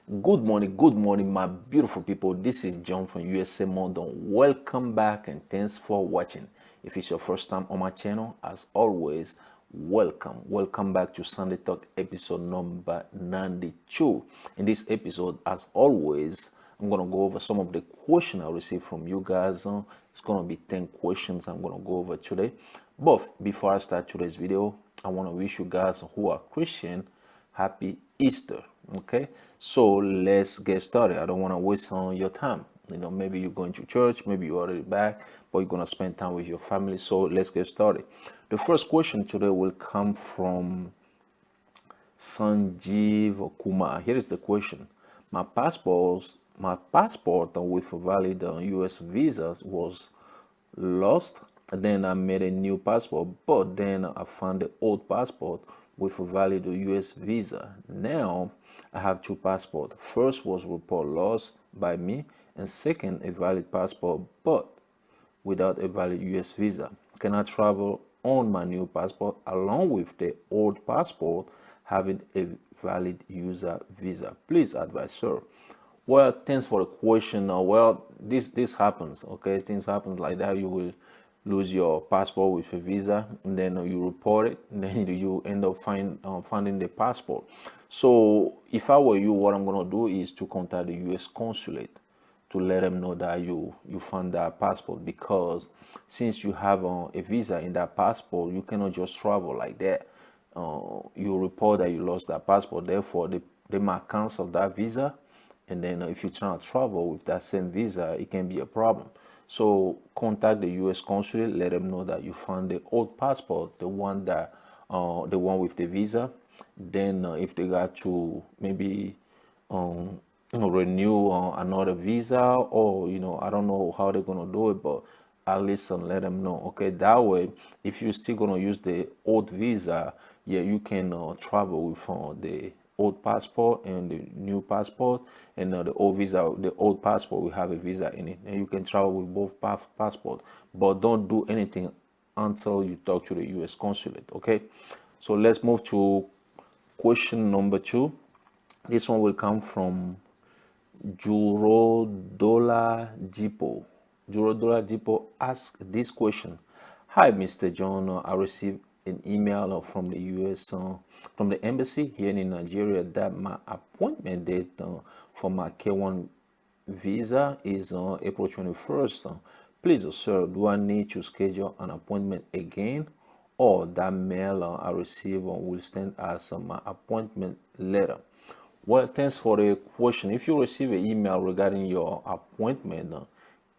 Good morning, my beautiful people. This is John from USA London. Welcome back and thanks for watching. If it's your first time on my channel, as always, welcome. Welcome back to Sunday Talk episode number 92. In this episode, as always, I'm gonna go over some of the questions I received from you guys. It's gonna be 10 questions I'm gonna go over today. But before I start today's video, I want to wish you guys who are Christian happy Easter. Okay, so let's get started. I don't want to waste on your time. Maybe you're going to church, maybe you're already back, but you're gonna spend time with your family. So let's get started. The first question today will come from Sanjeev Kumar. Here is the question. My passport with a valid US visa was lost. Then I made a new passport, but then I found the old passport with a valid US visa. Now I have two passports. First was report lost by me, and second a valid passport, but without a valid US visa. Can I travel on my new passport along with the old passport having a valid user visa? Please advise, sir. Well, thanks for the question. Well, this happens. Okay, things happen like that. You will lose your passport with a visa, and then you report it, and then you end up finding the passport. So, if I were you, what I'm gonna do is to contact the U.S. consulate to let them know that you found that passport, because since you have a visa in that passport, you cannot just travel like that. You report that you lost that passport, therefore they might cancel that visa, and then if you're trying to travel with that same visa, it can be a problem. So contact the U.S. consulate, let them know that you found the old passport, the one with the visa. Then if they got to maybe renew another visa, or I don't know how they're gonna do it, but at least let them know. Okay, that way, if you're still gonna use the old visa, yeah, you can travel with the old passport and the new passport, and the old visa, the old passport will have a visa in it, and you can travel with both passport. But don't do anything until you talk to the U.S. consulate. Okay, so let's move to question number 2. This one will come from Jurodola Jipo. Jurodola Jipo asked this question. Hi, Mr. John. I received an email from the U.S. From the embassy here in Nigeria that my appointment date for my K1 visa is April 21st. Please, sir, do I need to schedule an appointment again, or that mail I receive will stand as my appointment letter? Well, thanks for the question. If you receive an email regarding your appointment,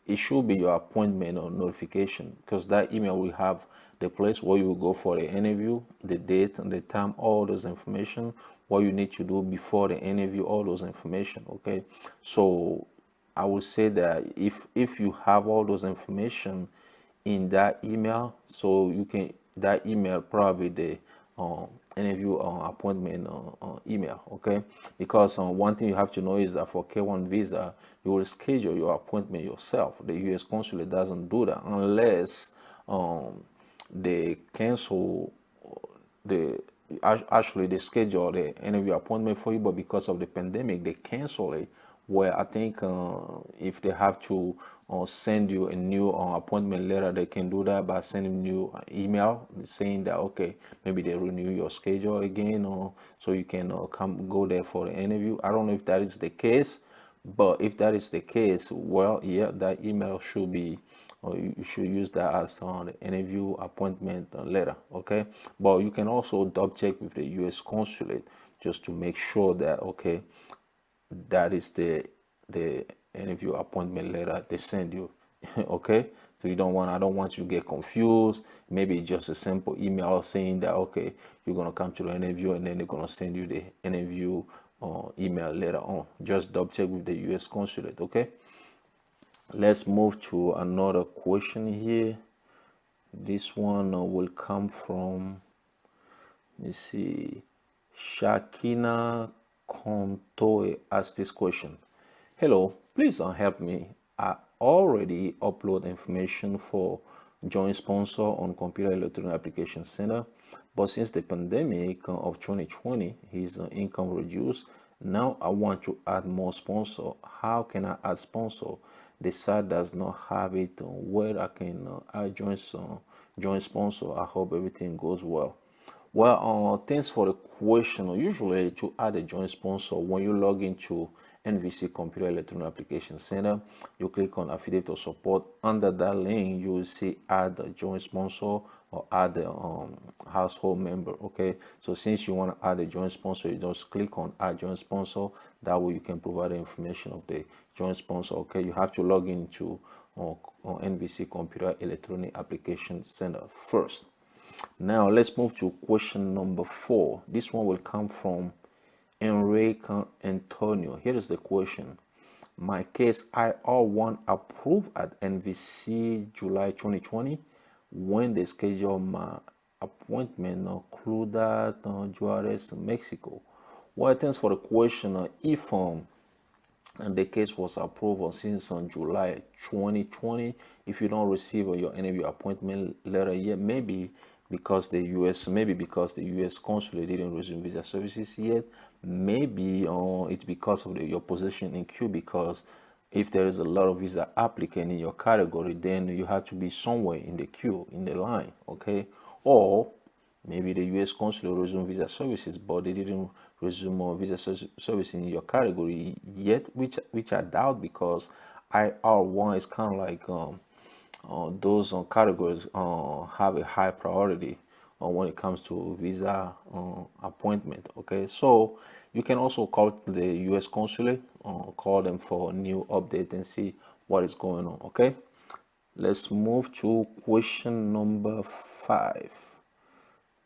it should be your appointment or notification, because that email will have the place where you will go for the interview, the date and the time, all those information, what you need to do before the interview, all those information. Okay, so I would say that if you have all those information in that email, so you can, that email probably the interview appointment email. Okay, because one thing you have to know is that for K1 visa, you will schedule your appointment yourself. The U.S. consulate doesn't do that unless they cancel the actually they schedule the interview appointment for you, but because of the pandemic they cancel it. Where I think if they have to send you a new appointment letter, they can do that by sending you an email saying that okay, maybe they renew your schedule again, or so you can come go there for the interview. I don't know if that is the case, but if that is the case, well, yeah, that email should be, or you should use that as the interview appointment letter. Okay, but you can also double check with the U.S. consulate just to make sure that okay, that is the interview appointment letter they send you. Okay, so I don't want you to get confused. Maybe just a simple email saying that okay, you're gonna come to the interview, and then they're gonna send you the interview email later on. Just double check with the U.S. consulate. Okay, let's move to another question here. This one will come from, let me see, Shakina Kontoe asked this question. Hello, please help me. I already upload information for joint sponsor on Computer Electronic Application Center, but since the pandemic of 2020, his income reduced Now I want to add more sponsor. How can I add sponsor? The site does not have it where I can add join sponsor. I hope everything goes well. Well, thanks for the question. Usually, to add a joint sponsor, when you log into NVC Computer Electronic Application Center, you click on Affiliate or Support. Under that link, you will see Add a Joint Sponsor or Add a household member. Okay, so since you want to add a joint sponsor, you just click on Add Joint Sponsor. That way, you can provide the information of the joint sponsor. Okay, you have to log into NVC Computer Electronic Application Center first. Now let's move to question number 4. This one will come from Enrique Antonio. Here is the question. My case IR1 approved at NVC July 2020 when they schedule my appointment Cluda Juarez, Mexico. Well, thanks for the question. If and the case was approved since on July 2020. If you don't receive your any of your appointment letter yet, maybe because the U.S. consulate didn't resume visa services yet. Maybe it's because of your position in queue. Because if there is a lot of visa applicant in your category, then you have to be somewhere in the queue, in the line. Okay, or maybe the U.S. consulate resumed visa services, but they didn't resume visa service in your category yet, which I doubt, because IR1 is kind of like those categories have a high priority when it comes to visa appointment. Okay, so you can also call the U.S. consulate, call them for a new update and see what is going on. Okay, let's move to question number 5.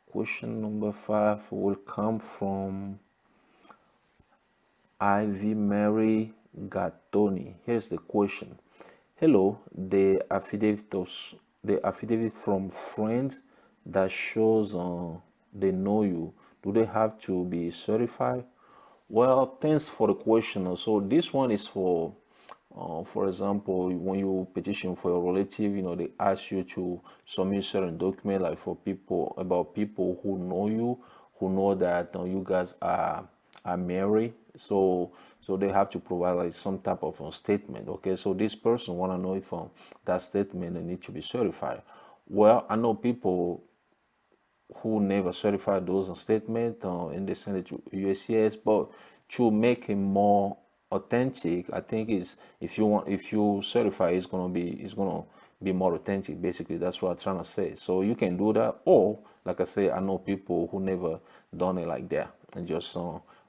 Question number 5 will come from Ivy Mary Gattoni. Here's the question. Hello, the affidavit from friends that shows they know you, do they have to be certified? Well, thanks for the question. So this one is for example, when you petition for a relative, they ask you to submit certain document, like for people who know you, who know that you guys are married. So they have to provide like some type of statement. Okay, so this person want to know if that statement they need to be certified. Well, I know people who never certified those statements and they send it to USCIS, but to make it more authentic, I think is if you certify, it's gonna be more authentic. Basically, that's what I'm trying to say. So you can do that, or like I say, I know people who never done it like that and just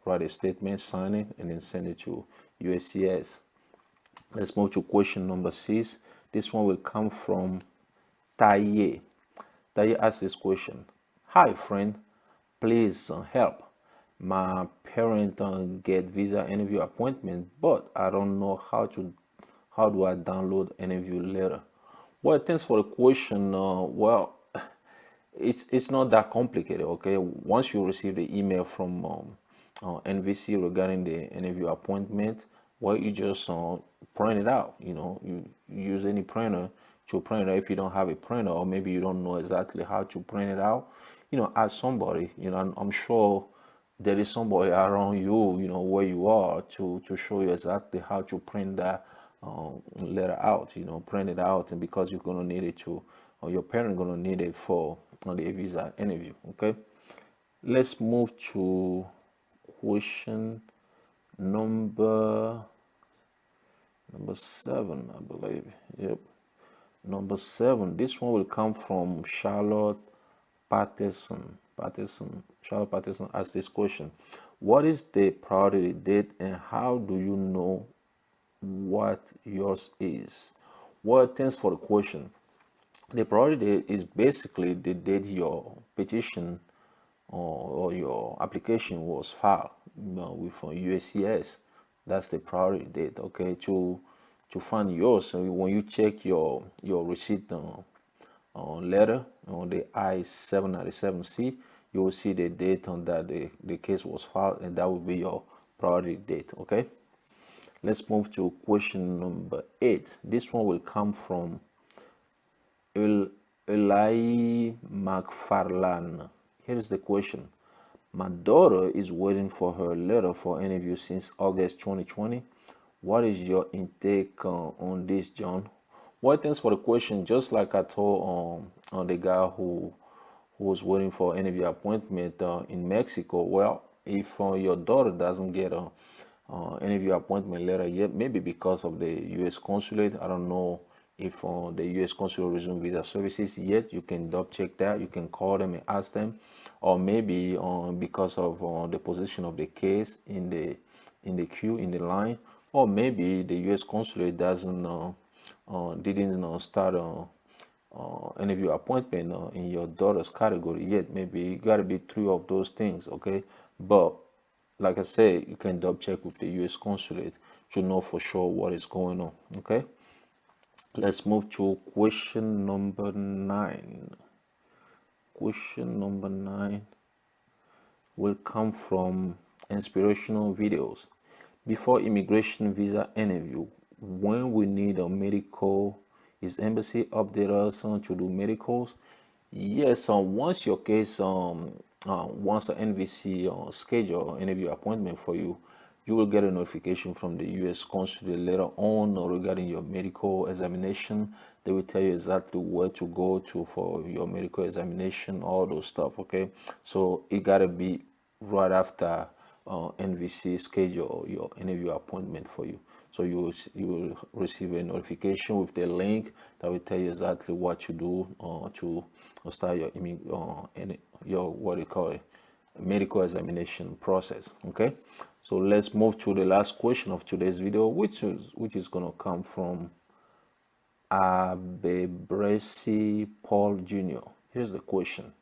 write a statement, sign it, and then send it to USCIS. Let's move to question number 6. This one will come from Taye. Taye asks this question. Hi friend, please help. My parent get visa interview appointment, but I don't know how do I download interview letter. Well, thanks for the question. Well, it's not that complicated. Okay, once you receive the email from NVC regarding the interview appointment, well, you just print it out. You use any printer to print it. If you don't have a printer, or maybe you don't know exactly how to print it out, ask somebody. I'm sure there is somebody around you, where you are, to show you exactly how to print that letter out. Print it out, and because you're gonna need it to, or your parent gonna need it for the visa interview. Okay, let's move to question number 7, I believe. Yep, number 7. This one will come from Charlotte Patterson. Charlotte Patterson asked this question. What is the priority date and how do you know what yours is? Well, thanks for the question. The priority date is basically the date your petition or your application was filed with USCIS. That's the priority date. Okay, to find yours, so when you check your receipt letter on the I-797C, you will see the date on that the case was filed, and that will be your priority date. Okay, let's move to question number 8. This one will come from Eli McFarlane. Here's the question. My daughter is waiting for her letter for interview since August 2020. What is your intake on this, John? Well, thanks for the question. Just like I told the guy who was waiting for interview appointment in Mexico. Well, if your daughter doesn't get a interview appointment letter yet, maybe because of the U.S. consulate. I don't know if the U.S. consulate resume visa services yet. You can double check that. You can call them and ask them, or maybe because of the position of the case in the queue in the line, or maybe the U.S. consulate doesn't didn't start interview appointment in your daughter's category yet. Maybe you gotta be three of those things, okay? But like I said, you can double check with the U.S. consulate to know for sure what is going on, okay? Let's move to question number 9. Question number 9 will come from inspirational videos. Before immigration visa interview, when we need a medical, is embassy update us to do medicals? Yes, once your case, once the NVC schedule interview appointment for you, you will get a notification from the U.S. consulate later on regarding your medical examination. They will tell you exactly where to go to for your medical examination, all those stuff. Okay, so it gotta be right after NVC schedule your interview appointment for you. So you will receive a notification with the link that will tell you exactly what to do to start your what do you call it, medical examination process. Okay, so let's move to the last question of today's video, which is gonna come from Abebresi Paul Jr. Here's the question.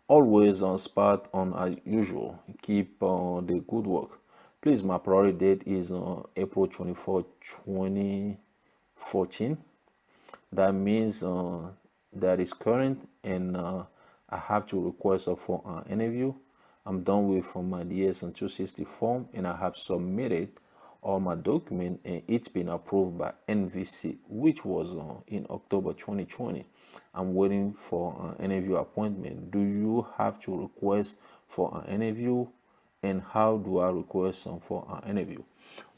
Always on spot on as usual. Keep the good work. Please, my priority date is April 24, 2014. That means that is current, and I have to request for an interview. I'm done with my DS and 260 form, and I have submitted all my document, and it's been approved by NVC, which was in October 2020. I'm waiting for an interview appointment. Do you have to request for an interview, and how do I request for an interview?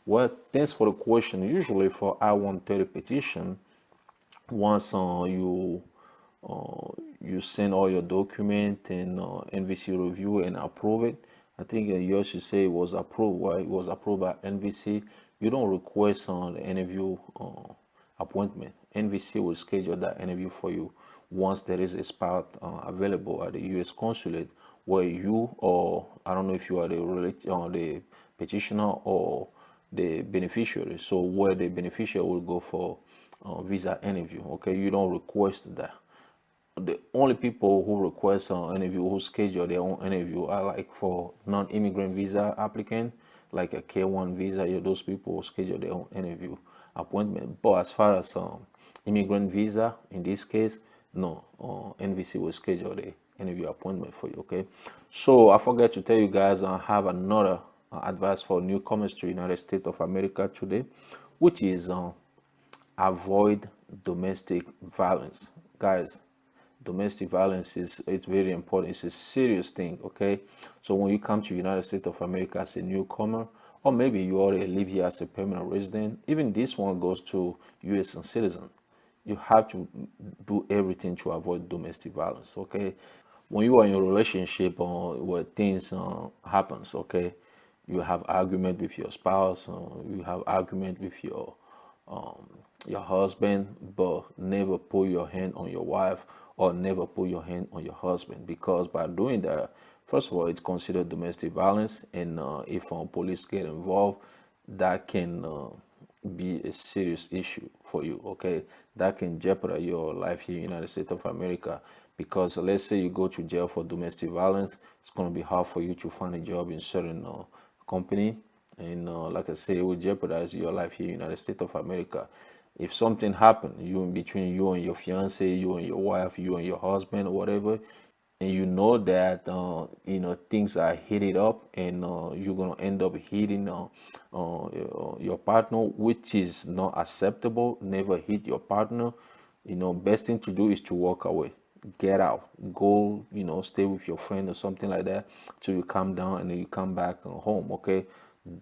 Well, thanks for the question. Usually for I-130 petition, once you send all your document and NVC review and approve it. I think yours should say it was approved, right? It was approved by NVC. You don't request the interview appointment. NVC will schedule that interview for you once there is a spot available at the U.S. consulate where you, or I don't know if you are the petitioner or the beneficiary. So where the beneficiary will go for visa interview. Okay, you don't request that. The only people who request an interview, who schedule their own interview, are like for non-immigrant visa applicant, like a K1 visa. Those people schedule their own interview appointment. But as far as immigrant visa, in this case, no, NVC will schedule the interview appointment for you. Okay, so I forgot to tell you guys, I have another advice for newcomers to United States of America today, which is avoid domestic violence. Guys, domestic violence it's very important. It's a serious thing. Okay, so when you come to United States of America as a newcomer, or maybe you already live here as a permanent resident, even this one goes to U.S. citizen, you have to do everything to avoid domestic violence. Okay, when you are in a relationship where things happens, okay, you have argument with your spouse, you have argument with your husband, but never put your hand on your wife or never put your hand on your husband, because by doing that, first of all, it's considered domestic violence, and if police get involved, that can be a serious issue for you. Okay, that can jeopardize your life here in the United States of America, because let's say you go to jail for domestic violence, it's going to be hard for you to find a job in certain company, and like I say, it will jeopardize your life here in the United States of America. If something happened, you in between you and your fiance, you and your wife, you and your husband, or whatever, and you know that things are heated up, and you're gonna end up hitting your partner, which is not acceptable. Never hit your partner. Best thing to do is to walk away. get out, go, stay with your friend or something like that till you calm down and then you come back home. Okay,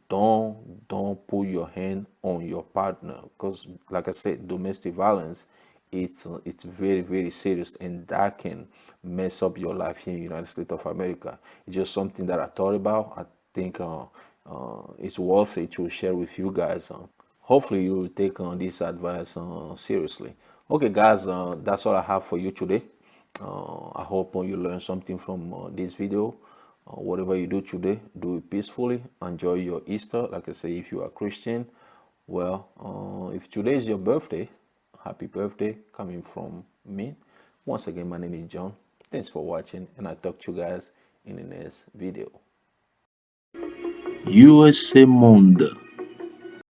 don't put your hand on your partner, because like I said, domestic violence, it's very, very serious, and that can mess up your life here in the United States of America. It's just something that I thought about. I think it's worth it to share with you guys. Hopefully you will take this advice seriously. Okay, guys, that's all I have for you today. I hope you learned something from this video. Whatever you do today, do it peacefully. Enjoy your Easter. Like I say, if you are Christian, well, if today is your birthday, happy birthday coming from me. Once again, my name is John. Thanks for watching, and I'll talk to you guys in the next video. USA Monde.